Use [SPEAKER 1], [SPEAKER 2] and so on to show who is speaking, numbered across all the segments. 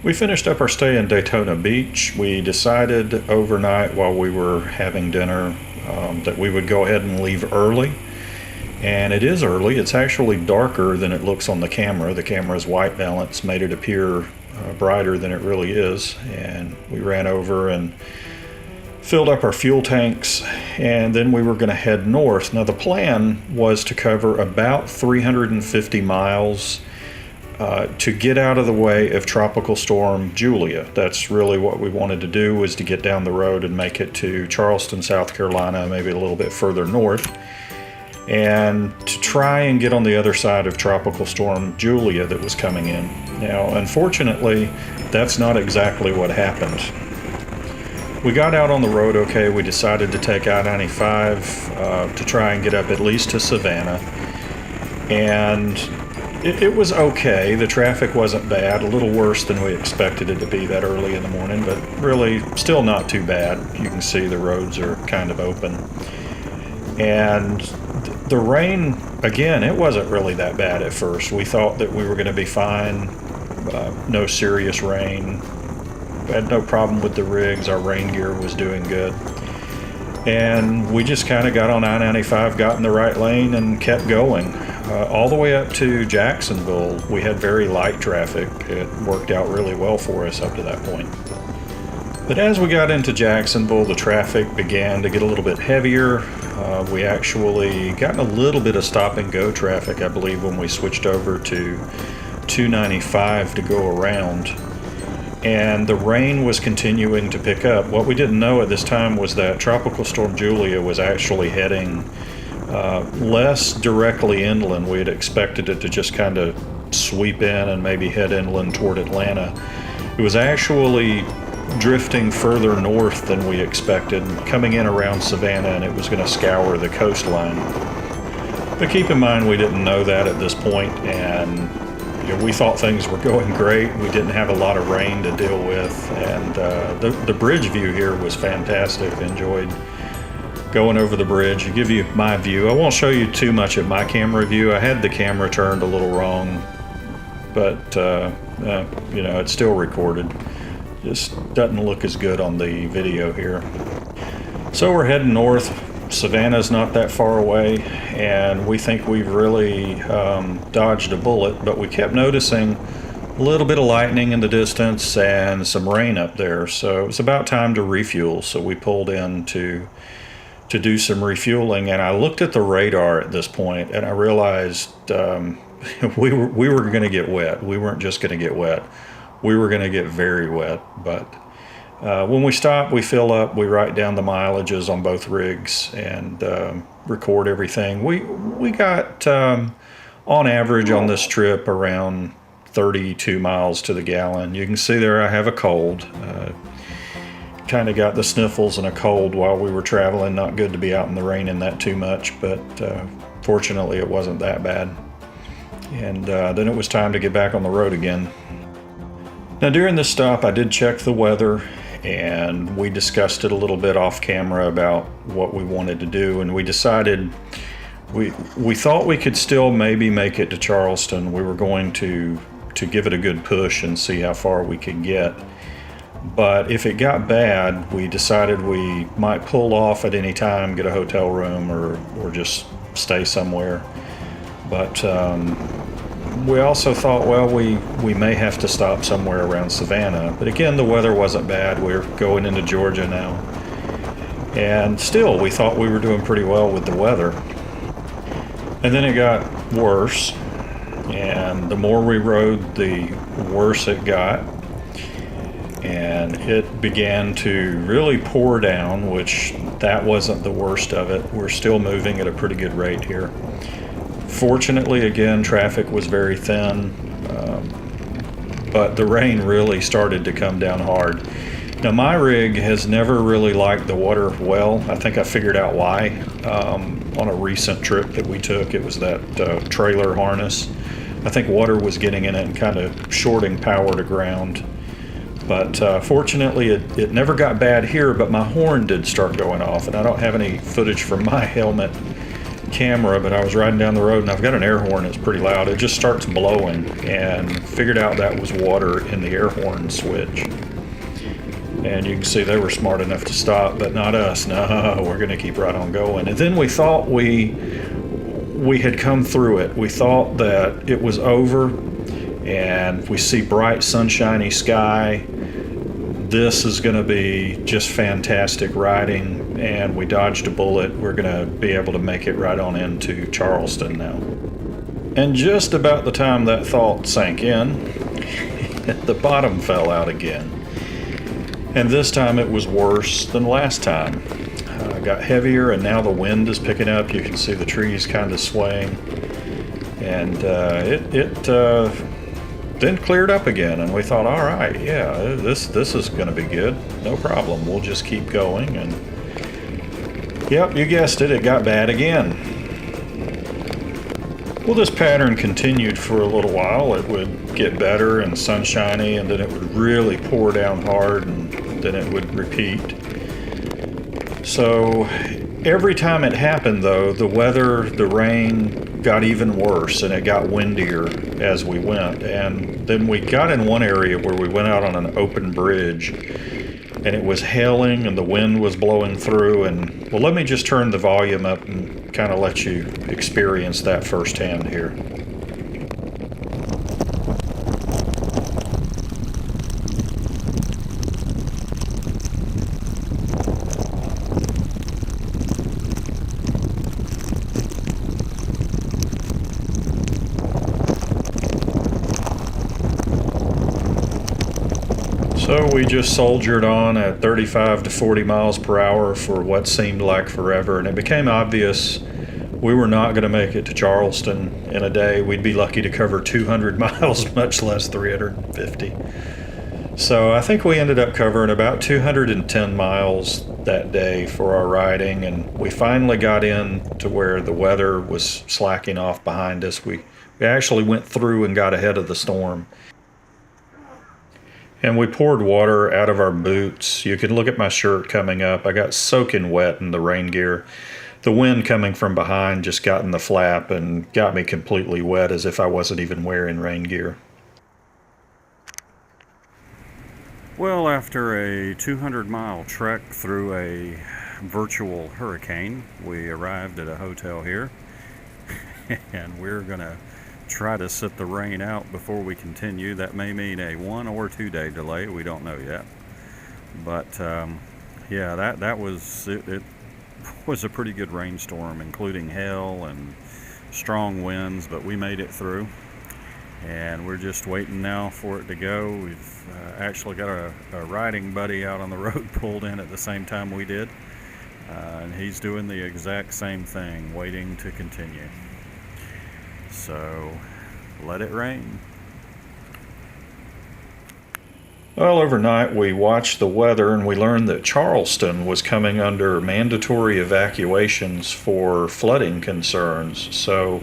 [SPEAKER 1] We finished up our stay in Daytona Beach. We decided overnight while we were having dinner that we would go ahead and leave early. And it is early. It's actually darker than it looks on the camera. The camera's white balance made it appear brighter than it really is. And we ran over and filled up our fuel tanks, and then we were going to head north. Now the plan was to cover about 350 miles to get out of the way of Tropical Storm Julia. That's really what we wanted to do, was to get down the road and make it to Charleston, South Carolina, maybe a little bit further north, and to try and get on the other side of Tropical Storm Julia that was coming in. Now, unfortunately, that's not exactly what happened. We got out on the road okay. We decided to take I-95 to try and get up at least to Savannah, and it was okay. The traffic wasn't bad, a little worse than we expected it to be that early in the morning, but really still not too bad. You can see the roads are kind of open. And the rain, again, it wasn't really that bad at first. We thought that we were going to be fine, no serious rain. We had no problem with the rigs. Our rain gear was doing good. And we just kind of got on I-95, got in the right lane, and kept going. All the way up to Jacksonville, we had very light traffic. It worked out really well for us up to that point. But as we got into Jacksonville, the traffic began to get a little bit heavier. We actually got in a little bit of stop and go traffic, I believe, when we switched over to 295 to go around. And the rain was continuing to pick up. What we didn't know at this time was that Tropical Storm Julia was actually heading less directly inland. We had expected it to just kind of sweep in and maybe head inland toward Atlanta. It was actually drifting further north than we expected, coming in around Savannah, and it was going to scour the coastline. But keep in mind, we didn't know that at this point, and we thought things were going great. We didn't have a lot of rain to deal with, and the bridge view here was fantastic. Enjoyed going over the bridge. To give you my view, I won't show you too much of my camera view. I had the camera turned a little wrong, but it's still recorded. Just doesn't look as good on the video here. So we're heading north. Savannah's not that far away, and we think we've really dodged a bullet, but we kept noticing a little bit of lightning in the distance and some rain up there, so it was about time to refuel. So we pulled in to do some refueling, and I looked at the radar at this point, and I realized we were going to get wet. We weren't just going to get wet. We were going to get very wet, but when we stop, we fill up, we write down the mileages on both rigs, and record everything. We got, on average on this trip, around 32 miles to the gallon. You can see there I have a cold. Kind of got the sniffles and a cold while we were traveling. Not good to be out in the rain in that too much, but fortunately it wasn't that bad. And then it was time to get back on the road again. Now during this stop, I did check the weather, and we discussed it a little bit off camera about what we wanted to do, and we decided we thought we could still maybe make it to Charleston. We were going to give it a good push and see how far we could get. But if it got bad, we decided we might pull off at any time, get a hotel room, or just stay somewhere. But we also thought, well, we may have to stop somewhere around Savannah. But again, the weather wasn't bad. We're going into Georgia now. And still, we thought we were doing pretty well with the weather. And then it got worse. And the more we rode, the worse it got. And it began to really pour down, which that wasn't the worst of it. We're still moving at a pretty good rate here. Fortunately, again, traffic was very thin, but the rain really started to come down hard. Now, my rig has never really liked the water well. I think I figured out why on a recent trip that we took. It was that trailer harness. I think water was getting in it and kind of shorting power to ground. But fortunately, it never got bad here, but my horn did start going off, and I don't have any footage from my helmet camera, but I was riding down the road and I've got an air horn that's pretty loud. It just starts blowing, and figured out that was water in the air horn switch. And you can see they were smart enough to stop, but not us. No, we're going to keep right on going. And then we thought we had come through it. We thought that it was over, and we see bright sunshiny sky. This is going to be just fantastic riding, and we dodged a bullet. We're going to be able to make it right on into Charleston now. And just about the time that thought sank in, the bottom fell out again. And this time it was worse than last time. It got heavier, and now the wind is picking up. You can see the trees kind of swaying. And it then cleared up again, and we thought, all right, yeah, this is going to be good. No problem. We'll just keep going. And yep, you guessed it, it got bad again. Well, this pattern continued for a little while. It would get better and sunshiny, and then it would really pour down hard, and then it would repeat. So every time it happened, though, the weather, the rain got even worse, and it got windier as we went. And then we got in one area where we went out on an open bridge, and it was hailing and the wind was blowing through. And well, let me just turn the volume up and kind of let you experience that firsthand here. So we just soldiered on at 35 to 40 miles per hour for what seemed like forever, and it became obvious we were not going to make it to Charleston in a day. We'd be lucky to cover 200 miles, much less 350. So I think we ended up covering about 210 miles that day for our riding, and we finally got in to where the weather was slacking off behind us. We actually went through and got ahead of the storm. And we poured water out of our boots. You can look at my shirt coming up. I got soaking wet in the rain gear. The wind coming from behind just got in the flap and got me completely wet, as if I wasn't even wearing rain gear. Well, after a 200-mile trek through a virtual hurricane, we arrived at a hotel here. And we're going to try to sit the rain out before we continue. That may mean a 1 or 2 day delay. We don't know yet. But yeah, that was it was a pretty good rainstorm, including hail and strong winds, but we made it through, and we're just waiting now for it to go. We've actually got a riding buddy out on the road pulled in at the same time we did, and he's doing the exact same thing, waiting to continue. So, let it rain. Well, overnight we watched the weather, and we learned that Charleston was coming under mandatory evacuations for flooding concerns. So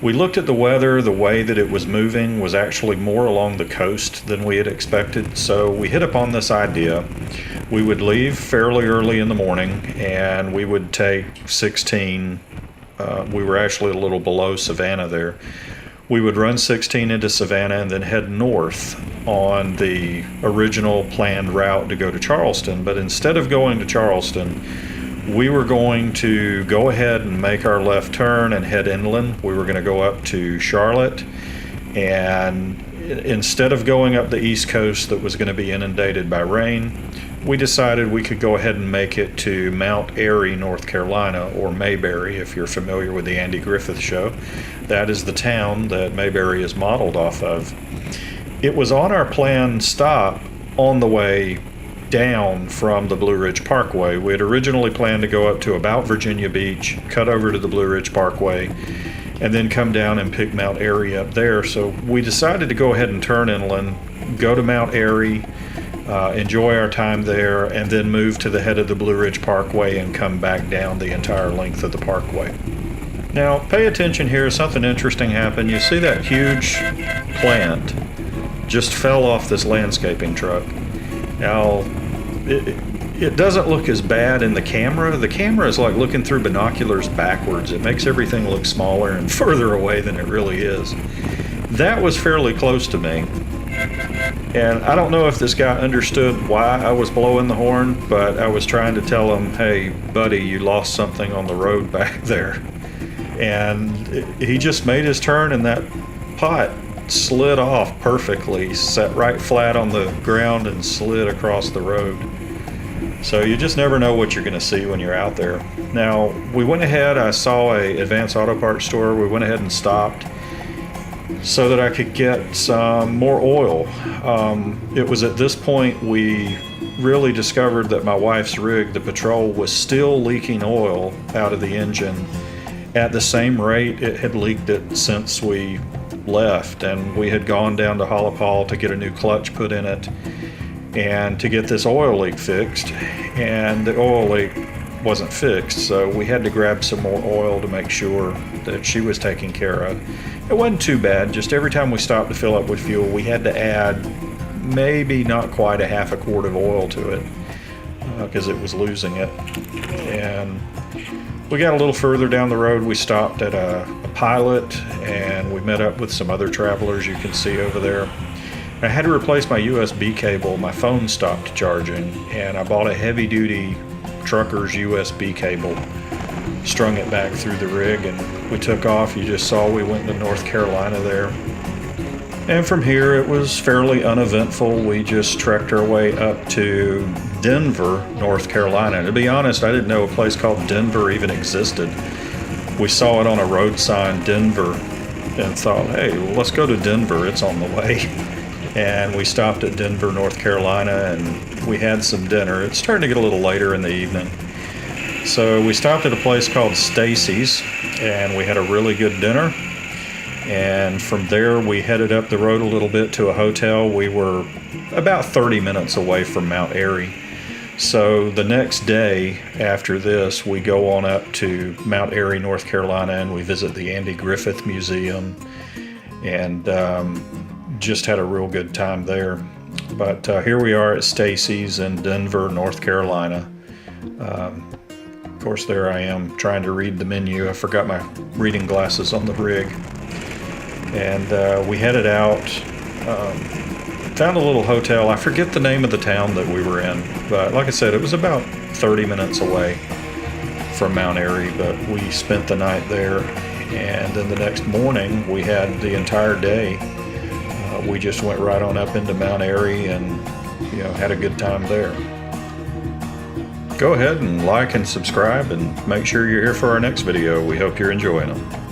[SPEAKER 1] we looked at the weather. The way that it was moving was actually more along the coast than we had expected. So we hit upon this idea. We would leave fairly early in the morning, and we would take 16. We were actually a little below Savannah there. We would run 16 into Savannah and then head north on the original planned route to go to Charleston. But instead of going to Charleston, we were going to go ahead and make our left turn and head inland. We were going to go up to Charlotte, and instead of going up the East Coast that was going to be inundated by rain, we decided we could go ahead and make it to Mount Airy, North Carolina, or Mayberry, if you're familiar with the Andy Griffith Show. That is the town that Mayberry is modeled off of. It was on our planned stop on the way down from the Blue Ridge Parkway. We had originally planned to go up to about Virginia Beach, cut over to the Blue Ridge Parkway, and then come down and pick Mount Airy up there. So we decided to go ahead and turn inland, go to Mount Airy, enjoy our time there, and then move to the head of the Blue Ridge Parkway and come back down the entire length of the parkway. Now, pay attention here. Something interesting happened. You see that huge plant just fell off this landscaping truck. Now, it doesn't look as bad in the camera. The camera is like looking through binoculars backwards. It makes everything look smaller and further away than it really is. That was fairly close to me. And I don't know if this guy understood why I was blowing the horn, but I was trying to tell him, hey, buddy, you lost something on the road back there. And he just made his turn, and that pot slid off perfectly, sat right flat on the ground and slid across the road. So you just never know what you're going to see when you're out there. Now, we went ahead, I saw a Advanced Auto Parts store. We went ahead and stopped so that I could get some more oil. It was at this point we really discovered that my wife's rig, the Patrol, was still leaking oil out of the engine at the same rate it had leaked it since we left, and we had gone down to Holopal to get a new clutch put in it and to get this oil leak fixed, and the oil leak wasn't fixed, so we had to grab some more oil to make sure that she was taken care of. It wasn't too bad, just every time we stopped to fill up with fuel we had to add maybe not quite a half a quart of oil to it because it was losing it. And we got a little further down the road, we stopped at a Pilot, and we met up with some other travelers you can see over there. I had to replace my USB cable. My phone stopped charging, and I bought a heavy-duty trucker's USB cable, strung it back through the rig, and we took off. You just saw we went to North Carolina there. And from here it was fairly uneventful. We just trekked our way up to Denver, North Carolina. To be honest, I didn't know a place called Denver even existed. We saw it on a road sign, Denver, and thought, hey, well, let's go to Denver, it's on the way. And we stopped at Denver, North Carolina, and we had some dinner. It's starting to get a little later in the evening. So we stopped at a place called Stacy's, and we had a really good dinner. And from there we headed up the road a little bit to a hotel. We were about 30 minutes away from Mount Airy. So the next day after this, we go on up to Mount Airy, North Carolina, and we visit the Andy Griffith Museum, and just had a real good time there. But here we are at Stacy's in Denver, North Carolina. Of course, there I am trying to read the menu. I forgot my reading glasses on the rig. And we headed out, found a little hotel. I forget the name of the town that we were in, but like I said, it was about 30 minutes away from Mount Airy, but we spent the night there. And then the next morning, we had the entire day. We just went right on up into Mount Airy and, had a good time there. Go ahead and like and subscribe, and make sure you're here for our next video. We hope you're enjoying them.